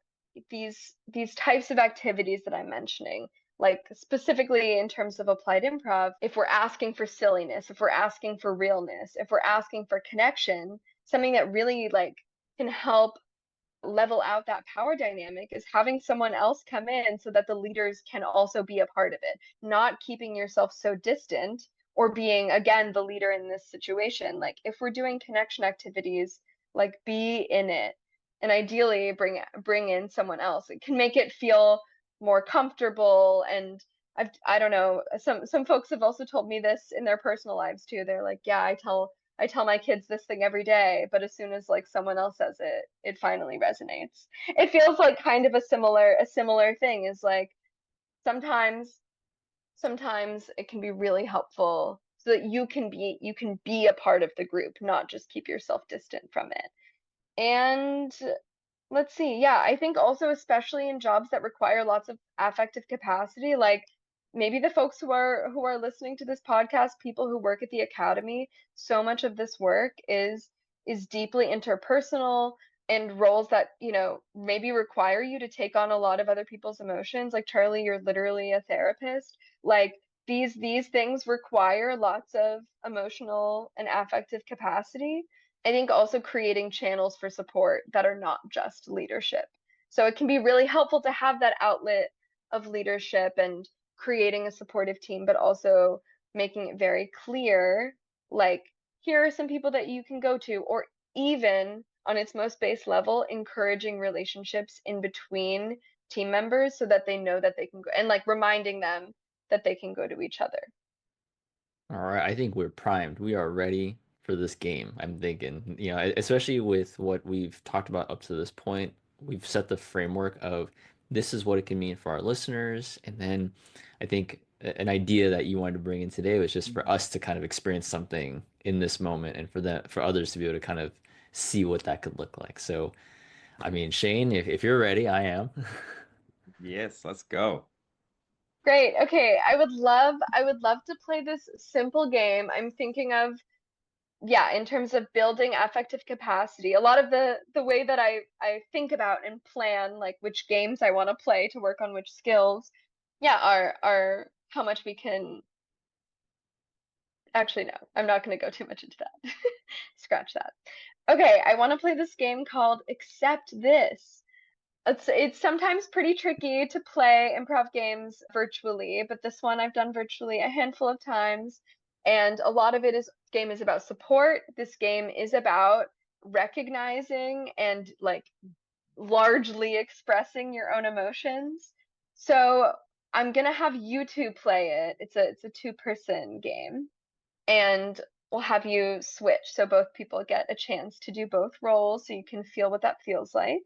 these types of activities that I'm mentioning, like specifically in terms of applied improv, if we're asking for silliness, if we're asking for realness, if we're asking for connection, something that really like can help level out that power dynamic is having someone else come in so that the leaders can also be a part of it, not keeping yourself so distant or being again the leader in this situation. Like if we're doing connection activities, like be in it, and ideally bring in someone else. It can make it feel more comfortable. And I don't know, some folks have also told me this in their personal lives too. They're like, yeah, I tell my kids this thing every day, but as soon as like someone else says it, it finally resonates. It feels like kind of a similar thing is like sometimes sometimes it can be really helpful so that you can be a part of the group, not just keep yourself distant from it. And let's see. Yeah, I think also especially in jobs that require lots of affective capacity, like maybe the folks who are listening to this podcast, people who work at the academy, so much of this work is deeply interpersonal and roles that, maybe require you to take on a lot of other people's emotions. Like Charlie, you're literally a therapist. Like these things require lots of emotional and affective capacity. I think also creating channels for support that are not just leadership. So it can be really helpful to have that outlet of leadership and creating a supportive team, but also making it very clear, like, here are some people that you can go to, or even on its most base level, encouraging relationships in between team members so that they know that they can go, and like reminding them that they can go to each other. All right, I think we're primed. We are ready for this game. I'm thinking, especially with what we've talked about up to this point, we've set the framework of this is what it can mean for our listeners. And then I think an idea that you wanted to bring in today was just for us to kind of experience something in this moment and for others to be able to kind of see what that could look like. So, I mean, Shane, if you're ready, I am. Yes, let's go. Great. Okay. I would love to play this simple game. I'm thinking of, yeah, in terms of building affective capacity. A lot of the way that I think about and plan like which games I want to play to work on which skills, yeah, are how much we can actually no. I'm not going to go too much into that. Scratch that. Okay, I want to play this game called Accept This. It's sometimes pretty tricky to play improv games virtually, but this one I've done virtually a handful of times, and a lot of it is game is about support. This game is about recognizing and like largely expressing your own emotions. So I'm gonna have you two play it. It's a two-person game, and we'll have you switch so both people get a chance to do both roles so you can feel what that feels like.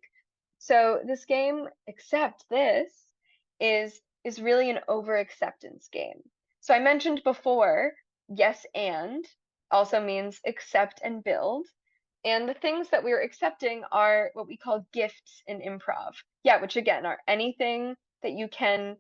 So this game, Accept This, is really an over acceptance game. So I mentioned before, yes and also means accept and build. And the things that we're accepting are what we call gifts in improv. Yeah, which again are anything that you can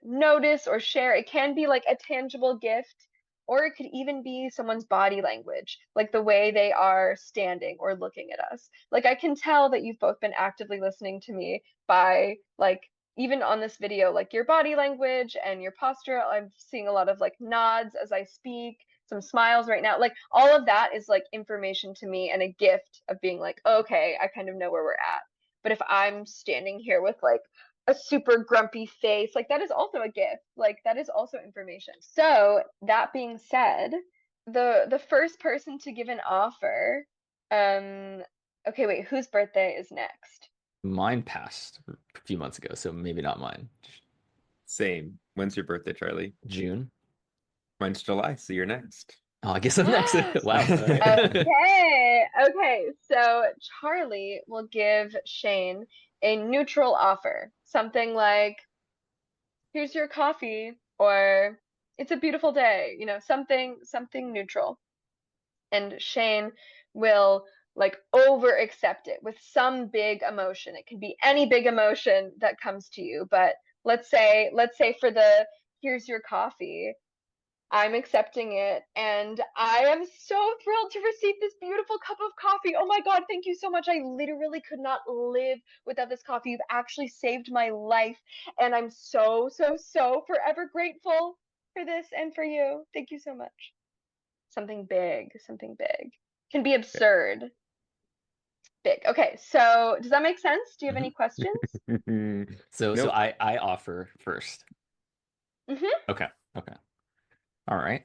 notice or share. It can be like a tangible gift, or it could even be someone's body language, like the way they are standing or looking at us. Like I can tell that you've both been actively listening to me by like even on this video, like your body language and your posture. I'm seeing a lot of like nods as I speak, some smiles right now. Like all of that is like information to me and a gift of being like, okay, I kind of know where we're at. But if I'm standing here with like a super grumpy face, like that is also a gift. Like that is also information. So that being said, the first person to give an offer, okay, wait, whose birthday is next? Mine passed a few months ago, so maybe not mine. Same. When's your birthday, Charlie? June. Mine's July, so you're next. Oh, I guess I'm next. Wow. All right. Okay, okay. So Charlie will give Shane a neutral offer. Something like, here's your coffee, or it's a beautiful day, something neutral. And Shane will like over accept it with some big emotion. It can be any big emotion that comes to you, but let's say for the here's your coffee, I'm accepting it, and I am so thrilled to receive this beautiful cup of coffee. Oh my God, thank you so much. I literally could not live without this coffee. You've actually saved my life, and I'm so, so, so forever grateful for this and for you. Thank you so much. Something big, something big. Can be absurd. Big. Okay, so does that make sense? Do you have any questions? So Nope. I offer first. Mm-hmm. Okay. Okay. All right.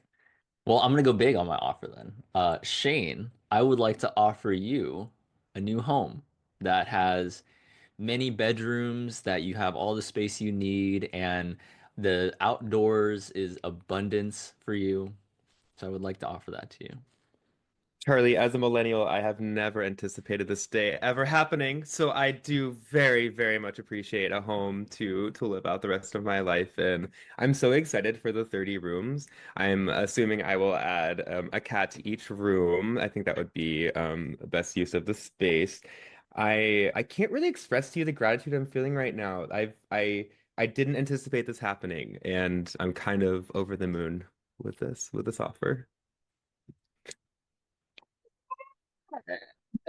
Well, I'm gonna go big on my offer then. Shane, I would like to offer you a new home that has many bedrooms, that you have all the space you need, and the outdoors is abundance for you. So I would like to offer that to you. Charlie, as a millennial, I have never anticipated this day ever happening. So I do very, very much appreciate a home to live out the rest of my life. And I'm so excited for the 30 rooms. I'm assuming I will add a cat to each room. I think that would be the best use of the space. I can't really express to you the gratitude I'm feeling right now. I didn't anticipate this happening, and I'm kind of over the moon with this offer.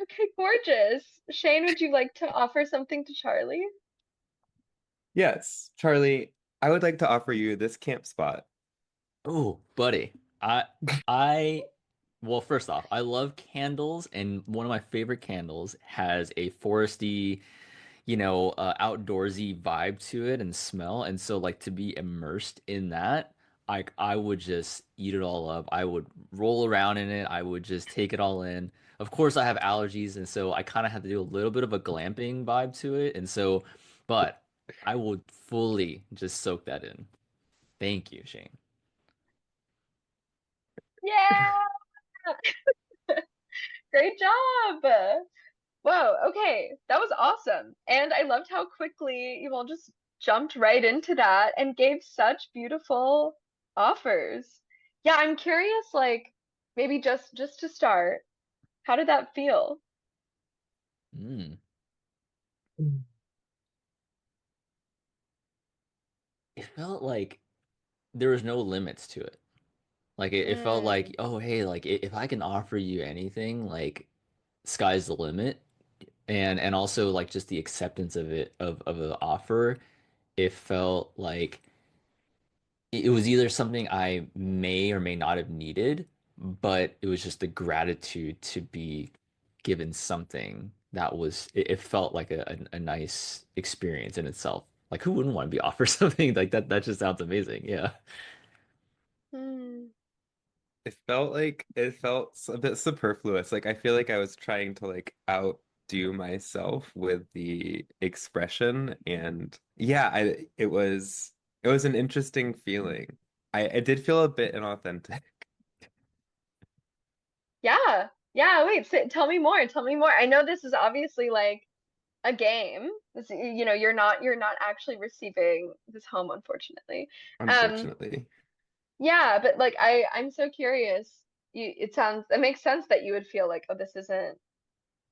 Okay, gorgeous. Shane, would you like to offer something to Charlie? Yes, Charlie, I would like to offer you this camp spot. Oh, buddy. I I well, first off, I love candles, and one of my favorite candles has a foresty, outdoorsy vibe to it and smell. And so like to be immersed in that, I would just eat it all up. I would roll around in it. I would just take it all in. Of course, I have allergies, and so I kind of have to do a little bit of a glamping vibe to it. And so, but I would fully just soak that in. Thank you, Shane. Yeah, great job. Whoa, okay, that was awesome. And I loved how quickly you all just jumped right into that and gave such beautiful offers. Yeah, I'm curious, like maybe just to start, how did that feel? Mm. It felt like there was no limits to it. Like it felt Mm, like, oh, hey, like if I can offer you anything, like sky's the limit. And also like just the acceptance of it of the offer, it felt like it was either something I may or may not have needed, but it was just the gratitude to be given something that was it felt like a nice experience in itself. Like who wouldn't want to be offered something like that? That just sounds amazing. Yeah. mm. It felt a bit superfluous. Like I feel like I was trying to like outdo myself with the expression, and yeah, I it was an interesting feeling. I did feel a bit inauthentic. Yeah. Yeah, wait, tell me more. Tell me more. I know this is obviously like a game. This, you're not actually receiving this home, unfortunately. Um, Unfortunately. yeah, but like I'm so curious. It makes sense that you would feel like, oh, this isn't,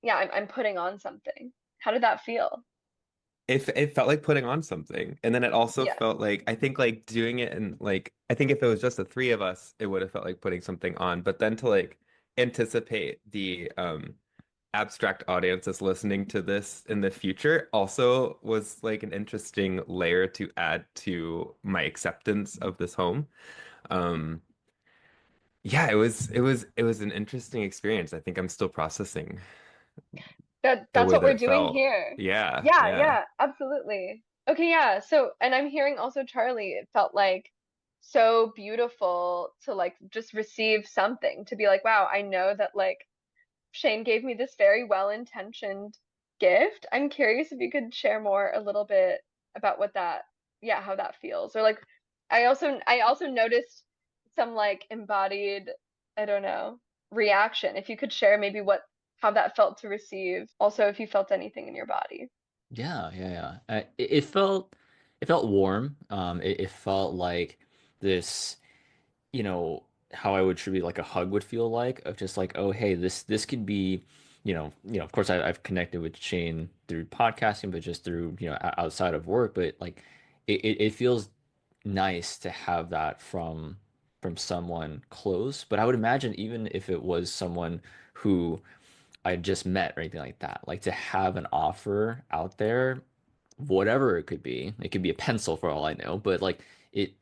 yeah, I'm putting on something. How did that feel? It felt like putting on something. And then it also Yeah. felt like I think like doing it and like I think if it was just the three of us, it would have felt like putting something on. But then to like anticipate the abstract audience that's listening to this in the future also was like an interesting layer to add to my acceptance of this home. Um, yeah, it was an interesting experience. I think I'm still processing the That's way what that we're it doing felt. here. Yeah, Yeah, yeah. yeah, absolutely. Okay, yeah. So, and I'm hearing also Charlie, it felt like so beautiful to like just receive something, to be like, wow, I know that like Shane gave me this very well-intentioned gift. I'm curious if you could share more a little bit about what that, yeah, how that feels. Or like I also noticed some like embodied, I don't know, reaction. If you could share maybe what how that felt to receive. Also, if you felt anything in your body. Yeah, yeah, yeah. It felt warm. It felt like this, how I would attribute like a hug would feel like of just like, oh, hey, this could be, of course I've connected with Shane through podcasting, but just through, outside of work, but like it feels nice to have that from someone close. But I would imagine even if it was someone who I just met or anything like that. Like to have an offer out there, whatever it could be a pencil for all I know, but like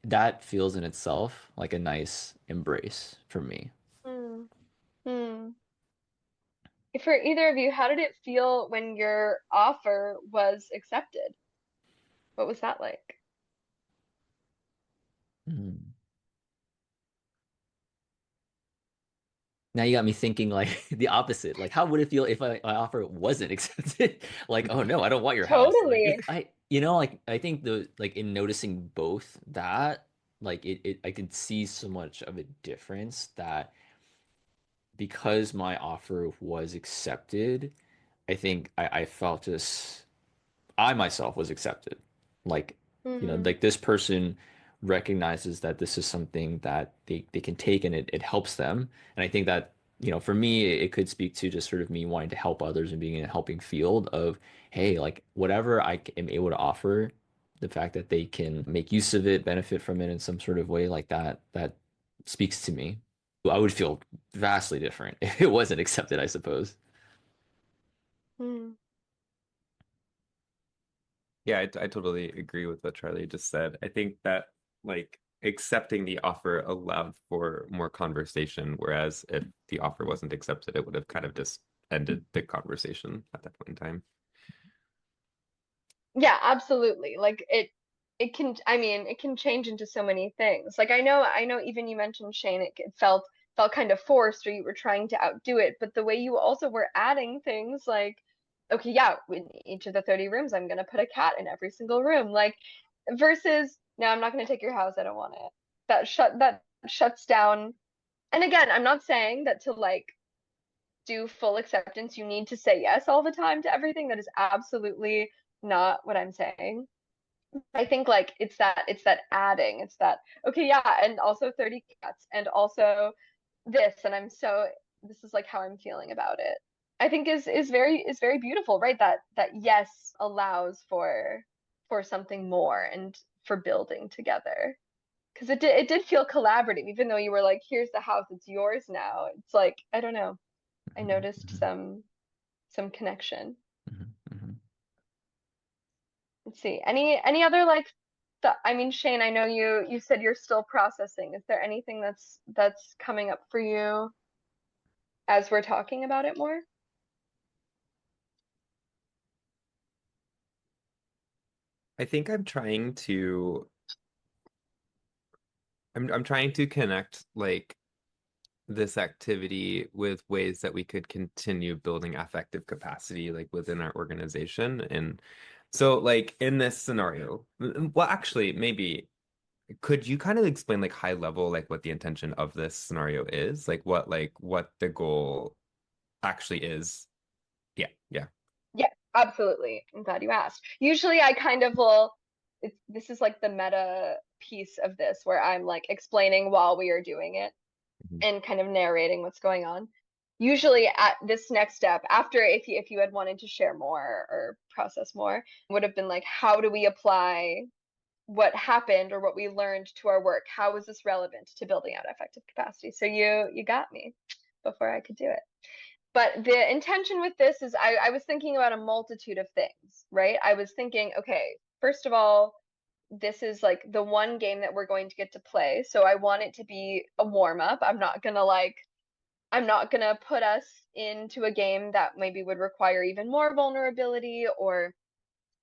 that feels in itself like a nice embrace for me. Hmm. Hmm. For either of you, how did it feel when your offer was accepted? What was that like? Mm. Now you got me thinking like the opposite. Like, how would it feel if my offer wasn't accepted? Like, oh no, I don't want your house. Like, Totally. like I think the like in noticing both that, like I could see so much of a difference that because my offer was accepted, I think I felt just I myself was accepted. Like, Mm-hmm. like this person recognizes that this is something that they can take and it helps them. And I think that, for me, it could speak to just sort of me wanting to help others and being in a helping field of, hey, like whatever am able to offer, the fact that they can make use of it, benefit from it in some sort of way like that speaks to me. I would feel vastly different if it wasn't accepted, I suppose. Mm. Yeah, I totally agree with what Charlie just said. I think that like accepting the offer allowed for more conversation, whereas if the offer wasn't accepted, it would have kind of just ended the conversation at that point in time. Yeah, absolutely. Like it can, I mean, it can change into so many things. Like I know even you mentioned Shane, it felt kind of forced or you were trying to outdo it, but the way you also were adding things like, okay, yeah, in each of the 30 rooms, I'm gonna put a cat in every single room. Like versus, no, I'm not gonna take your house, I don't want it. That shuts down. And again, I'm not saying that to like do full acceptance, you need to say yes all the time to everything. That is absolutely not what I'm saying. I think like it's that adding, it's that okay, yeah, and also 30 cats and also this and this is like how I'm feeling about it. I think is very beautiful, right? That yes allows for something more and for building together. Because it did feel collaborative, even though you were like, here's the house, it's yours now. It's like, I don't know. I Mhm, noticed mhm, some connection. mhm, mhm. Let's see. Any other like the I mean, Shane, I know you said you're still processing. Is there anything that's coming up for you as we're talking about it more? I think I'm trying to connect like this activity with ways that we could continue building affective capacity like within our organization. And so like in this scenario, well actually maybe could you kind of explain like high level like what the intention of this scenario is? Like what the goal actually is? Yeah, yeah. Yeah, absolutely. I'm glad you asked. Usually I kind of will this is like the meta piece of this where I'm like explaining while we are doing it Mhm. and kind of narrating what's going on. Usually at this next step, after if you had wanted to share more or process more, would have been like, how do we apply what happened or what we learned to our work? How is this relevant to building out affective capacity? So you got me before I could do it. But the intention with this is I was thinking about a multitude of things, right? I was thinking, okay, first of all, this is like the one game that we're going to get to play. So I want it to be a warm up. I'm not gonna put us into a game that maybe would require even more vulnerability or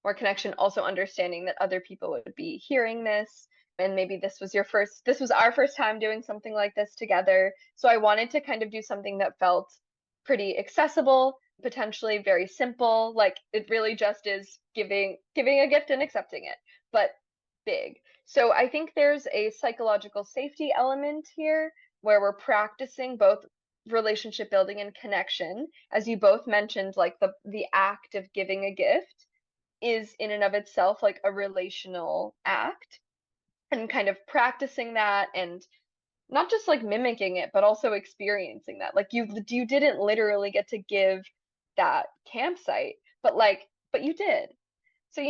more connection. Also understanding that other people would be hearing this, and maybe this was our first time doing something like this together. So I wanted to kind of do something that felt pretty accessible, potentially very simple. Like it really just is giving a gift and accepting it, but big. So I think there's a psychological safety element here where we're practicing both relationship building and connection. As you both mentioned, like the act of giving a gift is in and of itself like a relational act, and kind of practicing that and not just like mimicking it but also experiencing that. Like you didn't literally get to give that campsite, but you did. So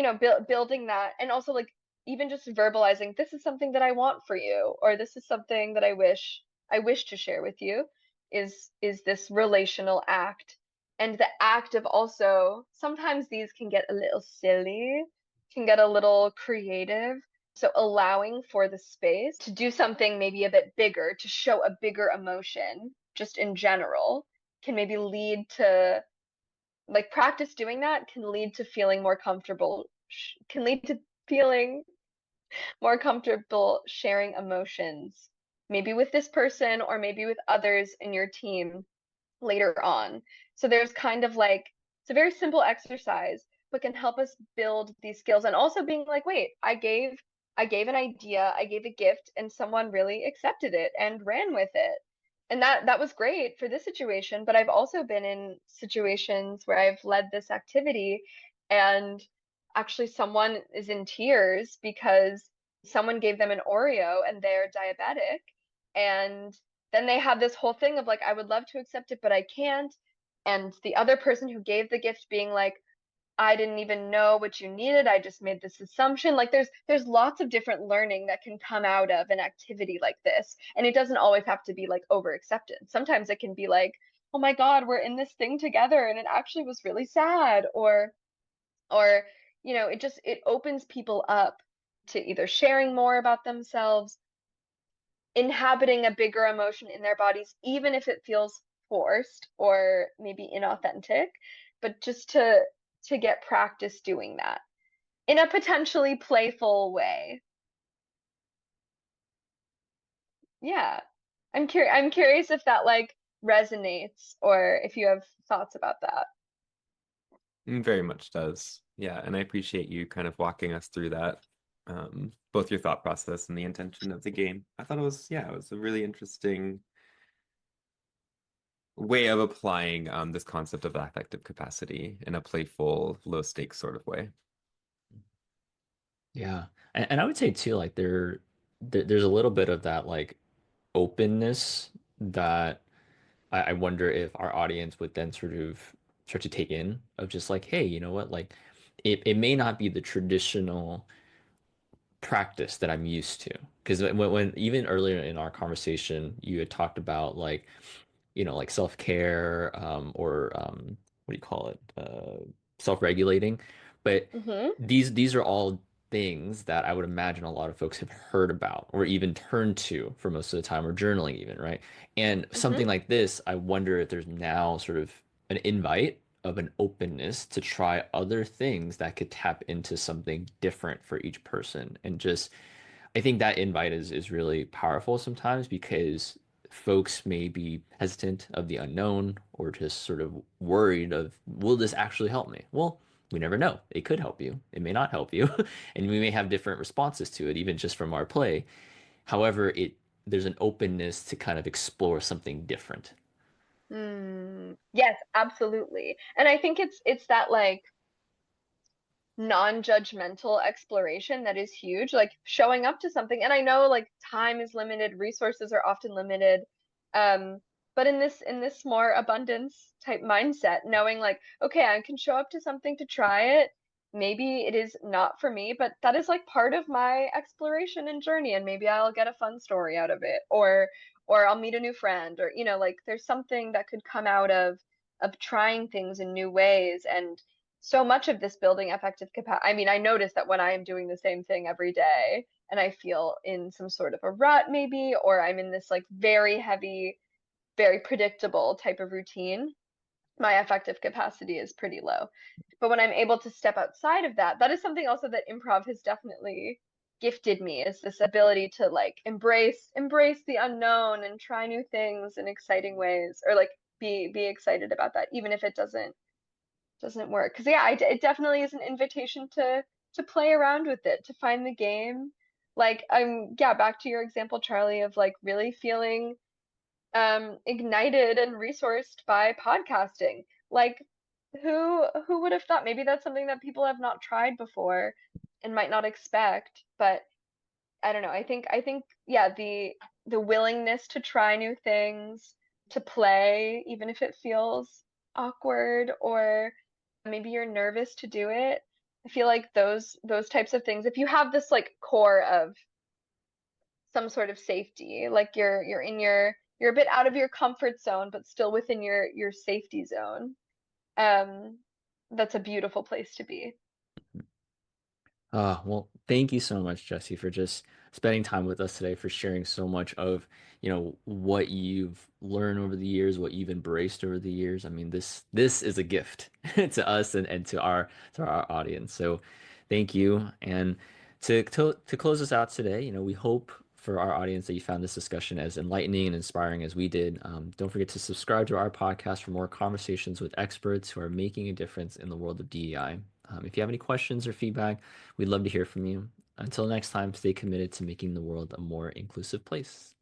building that, and also like even just verbalizing, this is something that I want for you, or this is something that I wish to share with you, is this relational act. And the act of also, sometimes these can get a little silly, can get a little creative. So allowing for the space to do something maybe a bit bigger, to show a bigger emotion just in general, can maybe lead to like practice doing that can lead to feeling more comfortable, can lead to feeling more comfortable sharing emotions, maybe with this person or maybe with others in your team later on. So there's kind of like, it's a very simple exercise, but can help us build these skills. And also being like, wait, I gave an idea, I gave a gift, and someone really accepted it and ran with it. and that was great for this situation, but I've also been in situations where I've led this activity and actually someone is in tears because someone gave them an Oreo and they're diabetic, and then they have this whole thing of like, I would love to accept it but I can't, and the other person who gave the gift being like, I didn't even know what you needed. I just made this assumption. Like there's lots of different learning that can come out of an activity like this. And it doesn't always have to be like over acceptance. Sometimes it can be like, oh my God, we're in this thing together and it actually was really sad. Or, it opens people up to either sharing more about themselves, inhabiting a bigger emotion in their bodies, even if it feels forced or maybe inauthentic, but just to get practice doing that in a potentially playful way. Yeah. I'm curious if that like resonates or if you have thoughts about that. Very much does. Yeah, and I appreciate you kind of walking us through that, both your thought process and the intention of the game. I thought it was a really interesting way of applying this concept of affective capacity in a playful, low stakes sort of way. Yeah. And I would say too, like there's a little bit of that like openness that I wonder if our audience would then sort of start to take in of just like, hey, you know what? Like it may not be the traditional practice that I'm used to. Because when even earlier in our conversation, you had talked about like, like self-care, or what do you call it? Self-regulating. But Mm-hmm. these are all things that I would imagine a lot of folks have heard about or even turned to for most of the time, or journaling even, right? And Mm-hmm. something like this, I wonder if there's now sort of an invite of an openness to try other things that could tap into something different for each person. And just, I think that invite is really powerful sometimes because folks may be hesitant of the unknown or just sort of worried of, will this actually help me? Well, we never know. It could help you. It may not help you. And we may have different responses to it, even just from our play. However, there's an openness to kind of explore something different. Yes, absolutely. And I think it's that like non-judgmental exploration that is huge, like showing up to something. And I know like time is limited, resources are often limited. Um, but in this more abundance type mindset, knowing like, okay, I can show up to something to try it. Maybe it is not for me, but that is like part of my exploration and journey, and maybe I'll get a fun story out of it, or I'll meet a new friend, or like there's something that could come out of trying things in new ways. And so much of this building affective capacity. I mean, I notice that when I am doing the same thing every day and I feel in some sort of a rut, maybe, or I'm in this like very heavy, very predictable type of routine, my affective capacity is pretty low. But when I'm able to step outside of that, that is something also that improv has definitely gifted me, is this ability to like embrace the unknown and try new things in exciting ways, or like be excited about that even if it doesn't work. Because yeah, it definitely is an invitation to play around with it, to find the game. Like I'm yeah, back to your example, Charlie, of like really feeling ignited and resourced by podcasting. Like who would have thought? Maybe that's something that people have not tried before and might not expect, but I don't know. I think yeah, the willingness to try new things, to play, even if it feels awkward or maybe you're nervous to do it. I feel like those types of things, if you have this like core of some sort of safety, like you're a bit out of your comfort zone, but still within your safety zone. Um, that's a beautiful place to be. Well, thank you so much, Jesse, for just spending time with us today, for sharing so much of, what you've learned over the years, what you've embraced over the years. I mean, this is a gift to us and to our audience. So thank you. And to close us out today, we hope for our audience that you found this discussion as enlightening and inspiring as we did. Don't forget to subscribe to our podcast for more conversations with experts who are making a difference in the world of DEI. If you have any questions or feedback, we'd love to hear from you. Until next time, stay committed to making the world a more inclusive place.